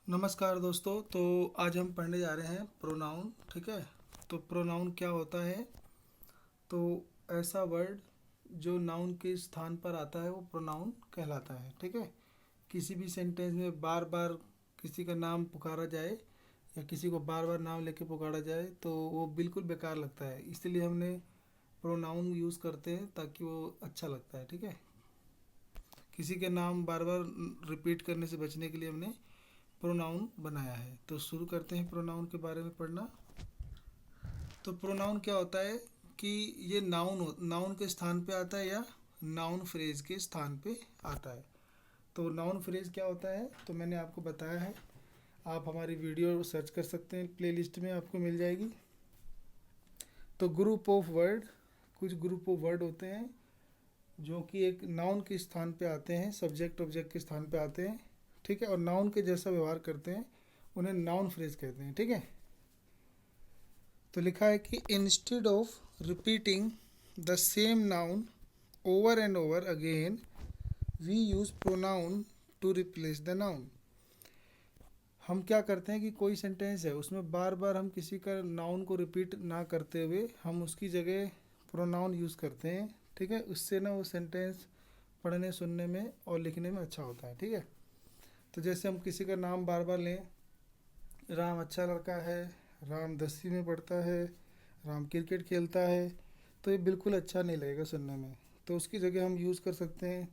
नमस्कार दोस्तों। तो आज हम पढ़ने जा रहे हैं प्रोनाउन। ठीक है। तो प्रोनाउन क्या होता है? तो ऐसा वर्ड जो नाउन के स्थान पर आता है वो प्रोनाउन कहलाता है। ठीक है। किसी भी सेंटेंस में बार बार किसी का नाम पुकारा जाए या किसी को बार बार नाम लेके पुकारा जाए तो वो बिल्कुल बेकार लगता है, इसलिए हमने प्रोनाउन यूज़ करते हैं ताकि वो अच्छा लगता है। ठीक है। किसी के नाम बार बार रिपीट करने से बचने के लिए हमने प्रोनाउन बनाया है। तो शुरू करते हैं प्रोनाउन के बारे में पढ़ना। तो प्रोनाउन क्या होता है कि ये नाउन के स्थान पे आता है या नाउन फ्रेज के स्थान पे आता है। तो नाउन फ्रेज क्या होता है तो मैंने आपको बताया है। आप हमारी वीडियो सर्च कर सकते हैं, प्लेलिस्ट में आपको मिल जाएगी। तो ग्रुप ऑफ वर्ड, कुछ ग्रुप ऑफ वर्ड होते हैं जो कि एक नाउन के स्थान पे आते हैं, सब्जेक्ट ऑब्जेक्ट के स्थान पे आते हैं। ठीक है। और नाउन के जैसा व्यवहार करते हैं, उन्हें नाउन फ्रेज कहते हैं। ठीक है। तो लिखा है कि instead of repeating the same noun over and over again we use pronoun to replace the noun. हम क्या करते हैं कि कोई सेंटेंस है उसमें बार बार हम किसी का नाउन को रिपीट ना करते हुए हम उसकी जगह प्रोनाउन यूज़ करते हैं। ठीक है। उससे ना वो सेंटेंस पढ़ने सुनने में और लिखने में अच्छा होता है। ठीक है। तो जैसे हम किसी का नाम बार बार लें, राम अच्छा लड़का है, राम 10वीं में पढ़ता है, राम क्रिकेट खेलता है, तो ये बिल्कुल अच्छा नहीं लगेगा सुनने में। तो उसकी जगह हम यूज़ कर सकते हैं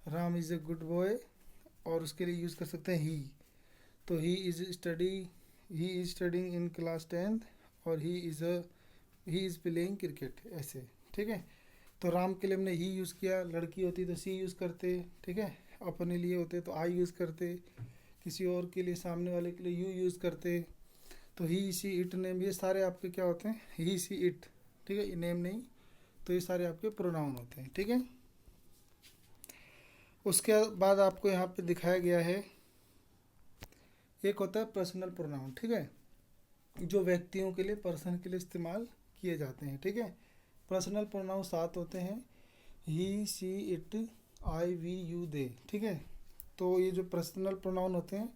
Ram is a good boy, और उसके लिए यूज़ कर सकते हैं ही। तो he is studying in class 10th, और ही इज़ प्लेइंग क्रिकेट, ऐसे। ठीक है। तो राम के लिए हमने ही यूज़ किया, लड़की होती तो सी यूज़ करते। ठीक है। अपने लिए होते तो आई यूज़ करते, किसी और के लिए, सामने वाले के लिए यू यूज़ करते। तो ही सी इट नेम, ये सारे आपके क्या होते हैं? He she it. ठीक है। नेम नहीं, तो ये सारे आपके प्रोनाउन होते हैं। ठीक है। उसके बाद आपको यहाँ पे दिखाया गया है, एक होता है पर्सनल प्रोनाउन। ठीक है। जो व्यक्तियों के लिए, पर्सन के लिए इस्तेमाल किए जाते हैं। ठीक है। पर्सनल प्रोनाउन 7 होते हैं: he she it I we you they. ठीक है। तो ये जो पर्सनल प्रोनाउन होते हैं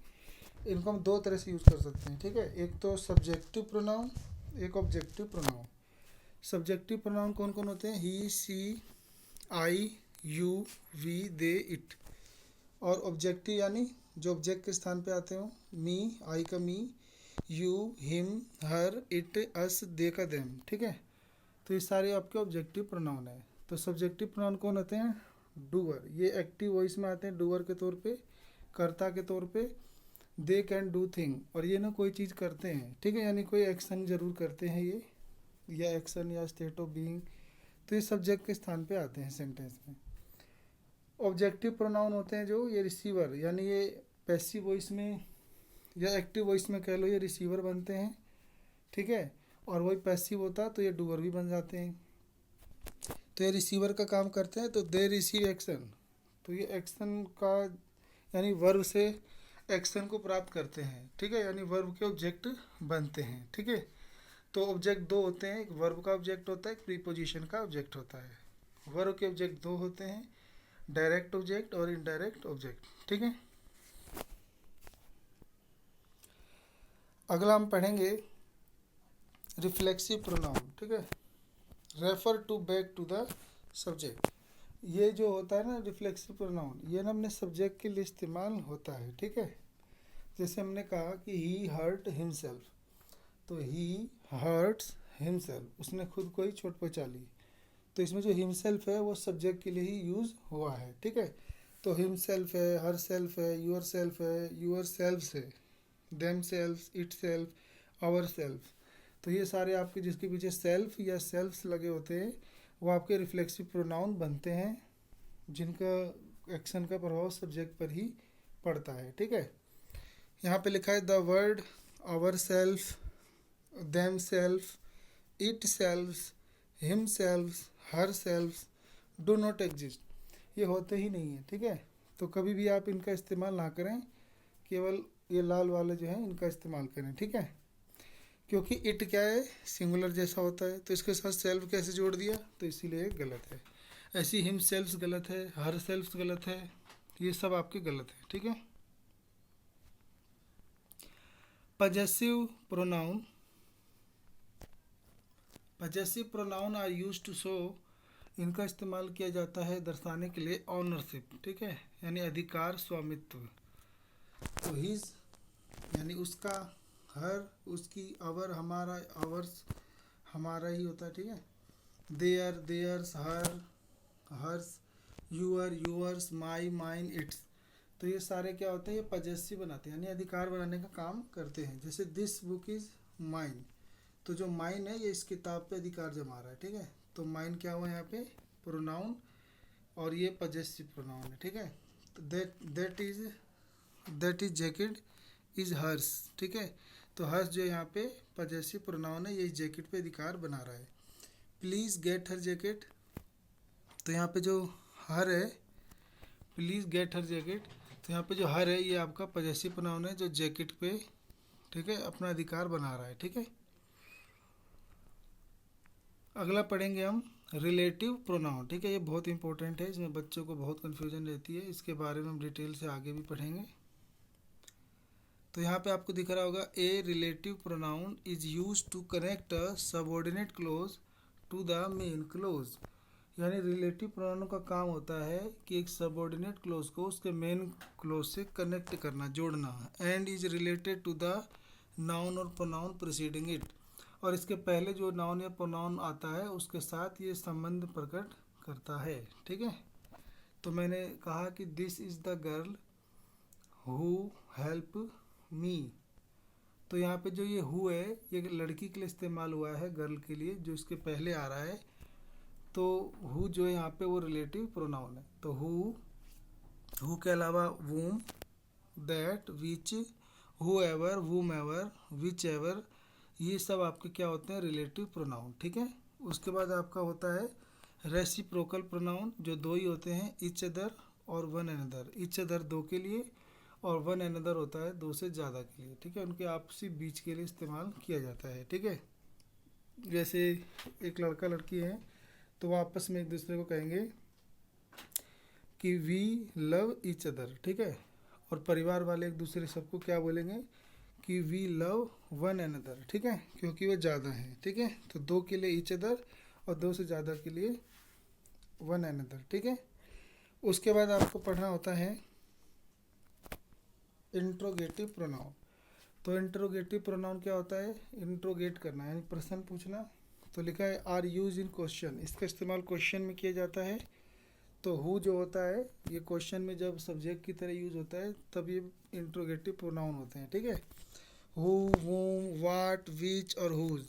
इनको हम दो तरह से यूज़ कर सकते हैं। ठीक है। एक तो सब्जेक्टिव प्रोनाउन, एक ऑब्जेक्टिव प्रोनाउन। सब्जेक्टिव प्रोनाउन कौन कौन होते हैं? He C I you we they it. और ऑब्जेक्टिव यानी जो ऑब्जेक्ट के स्थान पे आते हो, मी, आई का मी, यू, हिम, हर, इट, अस, दे का देम। ठीक है। तो ये सारे आपके ऑब्जेक्टिव प्रोनाउन है। तो सब्जेक्टिव प्रोनाउन कौन होते हैं? डूअर, ये एक्टिव वॉइस में आते हैं डूअर के तौर पे, कर्ता के तौर पे। दे कैन डू थिंग, और ये ना कोई चीज़ करते हैं। ठीक है। यानी कोई एक्शन जरूर करते हैं ये, या एक्शन या स्टेट ऑफ बीइंग। तो ये सब्जेक्ट के स्थान पे आते हैं सेंटेंस में। ऑब्जेक्टिव प्रोनाउन होते हैं जो ये रिसीवर, यानी ये पैसिव वॉइस में या एक्टिव वॉइस में कह लो, ये रिसीवर बनते हैं। ठीक है। और वही पैसिव होता तो ये डूअर भी बन जाते हैं। तो ये रिसीवर का काम करते हैं, तो दे रिसीव एक्शन। तो ये एक्शन का यानी वर्ब से एक्शन को प्राप्त करते हैं। ठीक है। यानी वर्ब के ऑब्जेक्ट बनते हैं। ठीक है। तो ऑब्जेक्ट दो होते हैं, एक वर्ब का ऑब्जेक्ट होता है, एक प्रीपोजिशन का ऑब्जेक्ट होता है। वर्ब के ऑब्जेक्ट दो होते हैं, डायरेक्ट ऑब्जेक्ट और इनडायरेक्ट ऑब्जेक्ट। ठीक है। अगला हम पढ़ेंगे रिफ्लेक्सिव प्रोनाउन। ठीक है। Refer to back to the subject. ये जो होता है ना रिफ्लेक्सिव प्रोनाउन, ये ना अपने सब्जेक्ट के लिए इस्तेमाल होता है। ठीक है। जैसे हमने कहा कि ही हर्ट हिमसेल्फ, तो ही हर्ट्स हिमसेल्फ, उसने खुद को ही चोट पहुँचा ली। तो इसमें जो हिमसेल्फ है वो सब्जेक्ट के लिए ही यूज़ हुआ है। ठीक है। तो हिमसेल्फ है, हर सेल्फ है, यूर सेल्फ्स है, themself, itself, ourself. तो ये सारे आपके जिसके पीछे सेल्फ या सेल्फ्स लगे होते हैं वो आपके रिफ्लेक्सिव प्रोनाउन बनते हैं, जिनका एक्शन का प्रभाव सब्जेक्ट पर ही पड़ता है। ठीक है। यहाँ पे लिखा है the word ourself, themself, itselfs, himselfs, herselfs do not exist. ये होते ही नहीं है। ठीक है। तो कभी भी आप इनका इस्तेमाल ना करें, केवल ये लाल वाले जो हैं इनका इस्तेमाल करें। ठीक है। क्योंकि इट क्या है? सिंगुलर जैसा होता है, तो इसके साथ सेल्फ कैसे जोड़ दिया, तो इसीलिए गलत है। ऐसी हिम सेल्फ्स गलत है, हर सेल्फ्स गलत है, ये सब आपके गलत है। ठीक है। Possessive pronoun, possessive pronoun are use to show, इनका इस्तेमाल किया जाता है दर्शाने के लिए ऑनरशिप, ठीक है, यानी अधिकार, स्वामित्व। तो हिज यानी उसका, हर उसकी, अवर हमारा, अवर्स हमारा ही होता है, ठीक है। Their theirs, her hers, your yours, my mine its. तो ये सारे क्या होते हैं, ये पजेसिव बनाते हैं यानी अधिकार बनाने का काम करते हैं। जैसे दिस बुक इज़ माइन, तो जो माइन है ये इस किताब पे अधिकार जमा रहा है, ठीक है। तो माइन क्या हुआ यहाँ पे, प्रोनाउन, और ये पजेसिव प्रोनाउन है, ठीक है। तो that is jacket is hers, ठीक है। तो हर्स जो यहाँ पे पजेसिव प्रोनाउन है, ये जैकेट पे अधिकार बना रहा है। प्लीज़ गेट हर जैकेट, तो यहाँ पे जो हर है, प्लीज़ गेट हर जैकेट, तो यहाँ पे जो हर है ये आपका पजेसिव प्रोनाउन है जो जैकेट पे, ठीक है, अपना अधिकार बना रहा है, ठीक है। अगला पढ़ेंगे हम रिलेटिव प्रोनाउन, ठीक है। ये बहुत इंपॉर्टेंट है, इसमें बच्चों को बहुत कन्फ्यूजन रहती है, इसके बारे में हम डिटेल से आगे भी पढ़ेंगे। तो यहाँ पे आपको दिख रहा होगा, a relative pronoun is use to connect a subordinate clause to the main clause, यानी रिलेटिव प्रोनाउन का काम होता है कि एक सबऑर्डिनेट क्लोज को उसके मेन क्लोज से कनेक्ट करना, जोड़ना। And is related to the noun और प्रोनाउन प्रीसीडिंग इट, और इसके पहले जो नाउन या प्रोनाउन आता है उसके साथ ये संबंध प्रकट करता है, ठीक है। तो मैंने कहा कि this is the girl who help me, तो यहाँ पे जो ये हु है ये लड़की के लिए इस्तेमाल हुआ है, गर्ल के लिए जो इसके पहले आ रहा है। तो हु जो है यहाँ पे वो रिलेटिव प्रोनाउन है। तो हु के अलावा whom, that, which, whoever, whomever, whichever, ये सब आपके क्या होते हैं, रिलेटिव प्रोनाउन, ठीक है। उसके बाद आपका होता है रेसिप्रोकल प्रोनाउन, जो दो ही होते हैं, ईच अदर और वन अनदर। ईच अदर दो के लिए और वन अनदर होता है दो से ज़्यादा के लिए, ठीक है, उनके आपसी बीच के लिए इस्तेमाल किया जाता है, ठीक है। जैसे एक लड़का लड़की है तो वो आपस में एक दूसरे को कहेंगे कि वी लव ईच अदर, ठीक है। और परिवार वाले एक दूसरे सबको क्या बोलेंगे कि वी लव वन अनदर, ठीक है, क्योंकि वो ज़्यादा हैं, ठीक है। तो दो के लिए ईच अदर और दो से ज़्यादा के लिए वन अनदर, ठीक है। उसके बाद आपको पढ़ना होता है इंट्रोगेटिव प्रोनाउन। तो इंट्रोगेटिव प्रोनाउन क्या होता है, इंट्रोगेट करना यानी प्रश्न पूछना। तो लिखा है आर यूज इन क्वेश्चन, इसका इस्तेमाल क्वेश्चन में किया जाता है। तो हु जो होता है ये क्वेश्चन में जब सब्जेक्ट की तरह यूज होता है तब ये इंट्रोगेटिव प्रोनाउन होते हैं, ठीक है। हु, वूम, वाट, विच और हुज,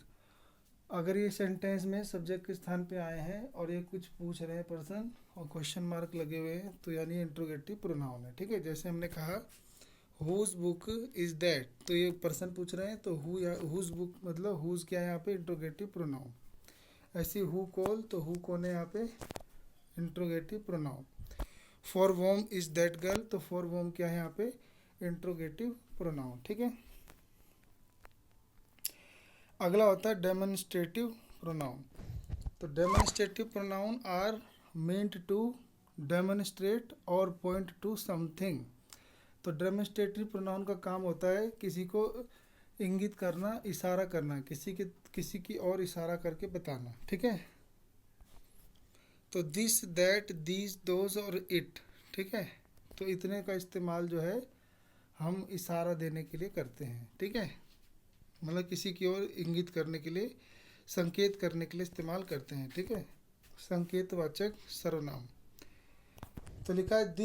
अगर ये सेंटेंस में सब्जेक्ट के स्थान पे आए हैं और ये कुछ पूछ रहे हैं पर्सन और क्वेश्चन मार्क लगे हुए हैं तो यानी इंट्रोगेटिव प्रोनाउन है, ठीक है। जैसे हमने कहा हुज बुक इज दैट, तो ये पर्सन पूछ रहे हैं तो हु या हुज बुक मतलब हुज क्या है यहाँ पे, इंट्रोगेटिव प्रोनाउन। ऐसे हु कॉल, तो हु कौन है यहाँ पे, interrogative pronoun. For whom is that girl, तो फॉर वोम क्या है यहाँ पे, इंट्रोगेटिव प्रोनाउन, ठीक है। अगला होता है डेमोन्स्ट्रेटिव प्रोनाउन। तो demonstrative pronoun are meant to demonstrate और पॉइंट टू समथिंग। तो डेमोन्स्ट्रेटिव प्रोनाउन का काम होता है किसी को इंगित करना, इशारा करना, किसी की और इशारा करके बताना, ठीक है। तो दिस, दैट, दीज, दोज और इट, ठीक है। तो इतने का इस्तेमाल जो है हम इशारा देने के लिए करते हैं, ठीक है, मतलब किसी की ओर इंगित करने के लिए, संकेत करने के लिए इस्तेमाल करते हैं, ठीक है, संकेतवाचक सर्वनाम। तो लिखा है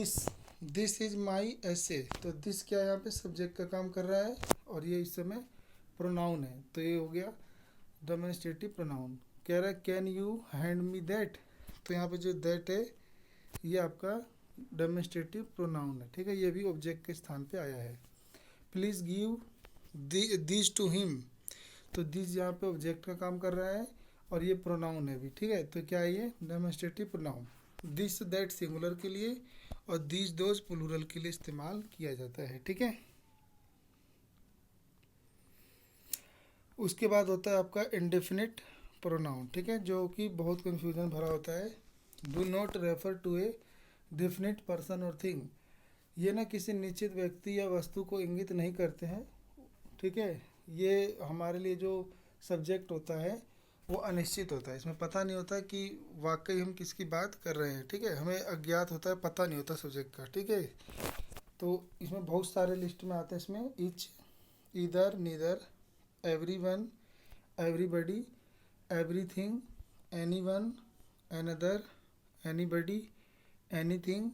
दिस इज माई ऐसे, तो दिस क्या यहाँ पे सब्जेक्ट का काम कर रहा है और ये इस समय प्रोनाउन है, तो ये हो गया डेमोन्स्ट्रेटिव प्रोनाउन। कह रहा है can you hand me that, तो यहाँ पे जो दैट है ये आपका डेमोन्स्ट्रेटिव प्रोनाउन है, ठीक है, ये भी ऑब्जेक्ट के स्थान पे आया है। Please give this to him, तो दिस यहाँ पे ऑब्जेक्ट का काम कर रहा है और ये प्रोनाउन है भी, ठीक है। तो क्या है ये demonstrative pronoun. This that singular के लिए और दिस दोज प्लूरल के लिए इस्तेमाल किया जाता है, ठीक है। उसके बाद होता है आपका इंडेफिनिट प्रोनाउन, ठीक है, जो कि बहुत कन्फ्यूजन भरा होता है। Do not refer to a definite person और थिंग, ये ना किसी निश्चित व्यक्ति या वस्तु को इंगित नहीं करते हैं, ठीक है। ये हमारे लिए जो सब्जेक्ट होता है वो अनिश्चित होता है, इसमें पता नहीं होता कि वाकई हम किसकी बात कर रहे हैं, ठीक है। हमें अज्ञात होता है, पता नहीं होता सब्जेक्ट का, ठीक है। तो इसमें बहुत सारे लिस्ट में आते हैं, इसमें each, either, neither, everyone, everybody, everything, anyone, another, anybody, anything,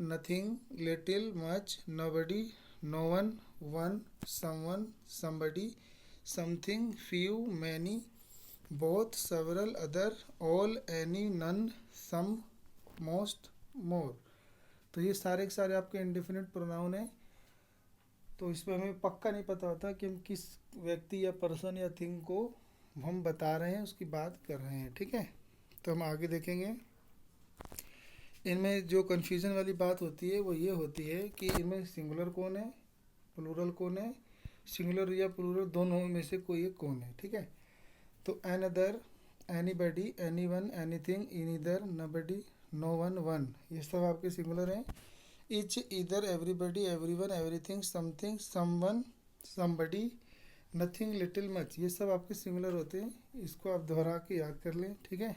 nothing, little, much, nobody, no one, one, someone, somebody, something, few, many, both, several, other, all, any, none, some, most, more। तो ये सारे के सारे आपके indefinite pronoun है। तो इसमें हमें पक्का नहीं पता होता कि हम किस व्यक्ति या पर्सन या थिंग को हम बता रहे हैं, उसकी बात कर रहे हैं, ठीक है। तो हम आगे देखेंगे। इनमें जो कन्फ्यूज़न वाली बात होती है वो ये होती है कि इनमें सिंगुलर कौन है, प्लूरल कौन है, सिंगुलर या प्लूरल दोनों में से कोई एक कौन है, ठीक है। तो another, anybody, anyone, anything, neither, nobody, no one, one, ये सब आपके सिंगुलर हैं। Each, either, everybody, everyone, everything, something, someone, somebody, nothing, little, much, ये सब आपके सिंगुलर होते हैं। इसको आप दोहरा के याद कर लें, ठीक है।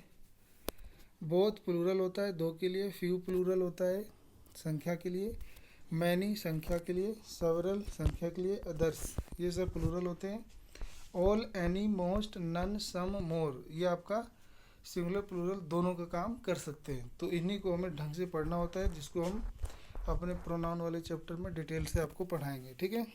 बोथ प्लूरल होता है दो के लिए, फ्यू प्लूरल होता है संख्या के लिए, मैनी संख्या के लिए, सेवरल संख्या के लिए, अदर्स ये सब प्लूरल होते हैं। ऑल, एनी, मोस्ट, नन, सम, मोर ये आपका सिंगुलर प्लूरल दोनों का काम कर सकते हैं। तो इन्हीं को हमें ढंग से पढ़ना होता है, जिसको हम अपने प्रोनाउन वाले चैप्टर में डिटेल से आपको पढ़ाएंगे, ठीक है।